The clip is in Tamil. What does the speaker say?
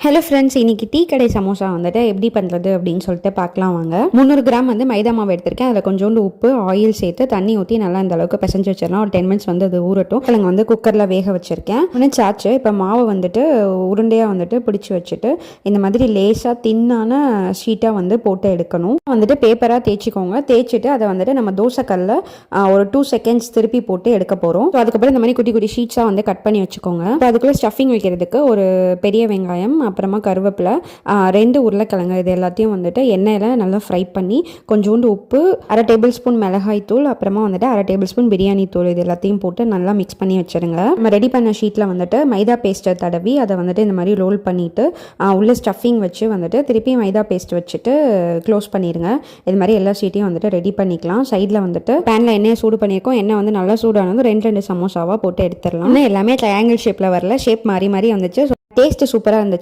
ஹலோ ஃப்ரெண்ட்ஸ், இன்னைக்கு டீ கடை சமோசா வந்துட்டு எப்படி பண்ணுறது அப்படின்னு சொல்லிட்டு பார்க்கலாம் வாங்க. 300 கிராம் வந்து மைதா மாவு எடுத்திருக்கேன். அதில் கொஞ்சோண்டு உப்பு, ஆயில் சேர்த்து தண்ணி ஊற்றி நல்லா இந்த அளவுக்கு பிசைஞ்சு வச்சிடலாம். ஒரு 10 மினிட்ஸ் வந்து அது ஊறட்டும். கிழங்கு வந்து குக்கரில் வேக வச்சிருக்கேன். மினிட்ஸ் ஆச்சு. இப்போ மாவு வந்துட்டு உருண்டையாக வந்துட்டு பிடிச்சி வச்சுட்டு இந்த மாதிரி லேசாக தின்னான ஷீட்டாக வந்து போட்டு எடுக்கணும். வந்துட்டு பேப்பராக தேய்ச்சிக்கோங்க. தேய்ச்சிட்டு அதை வந்துட்டு நம்ம தோசைக்கல்ல ஒரு 2 செகண்ட்ஸ் திருப்பி போட்டு எடுக்க போகிறோம். ஸோ அதுக்கப்புறம் இந்த மாதிரி குட்டி குட்டி ஷீட்ஸாக வந்து கட் பண்ணி வச்சுக்கோங்க. இப்போ அதுக்குள்ளே ஸ்டஃபிங் வைக்கிறதுக்கு ஒரு பெரிய வெங்காயம், அப்புறமா கருவேப்பிலை, 2 உருளைக்கிழங்கு, இது எல்லாத்தையும் வந்துட்டு எண்ணெயில் நல்லா ஃப்ரை பண்ணி கொஞ்சோண்டு உப்பு, 1/2 டேபிள் ஸ்பூன் மிளகாய் தூள், அப்புறமா வந்துட்டு 1/2 டேபிள் ஸ்பூன் பிரியாணி தூள், இது எல்லாத்தையும் போட்டு நல்லா மிக்ஸ் பண்ணி வச்சுருங்க. நம்ம ரெடி பண்ண ஷீட்டில் வந்துட்டு மைதா பேஸ்ட்டை தடவி அதை வந்துட்டு இந்த மாதிரி ரோல் பண்ணிவிட்டு உள்ள ஸ்டஃபிங் வச்சு வந்துட்டு திருப்பி மைதா பேஸ்ட் வச்சுட்டு க்ளோஸ் பண்ணிடுங்க. இது மாதிரி எல்லா ஷீட்டையும் வந்துட்டு ரெடி பண்ணிக்கலாம். சைடில் வந்துட்டு பேனில் எண்ணெயை சூடு பண்ணியிருக்கோம். எண்ணெய் வந்து நல்லா சூடானது 2 சமோசாவாக போட்டு எடுத்துடலாம். எல்லாமே ட்ரையாங்கிள் ஷேப்பில் வரல, ஷேப் மாறி மாறி வந்துச்சு. டேஸ்ட்டு சூப்பராக இருந்துச்சு.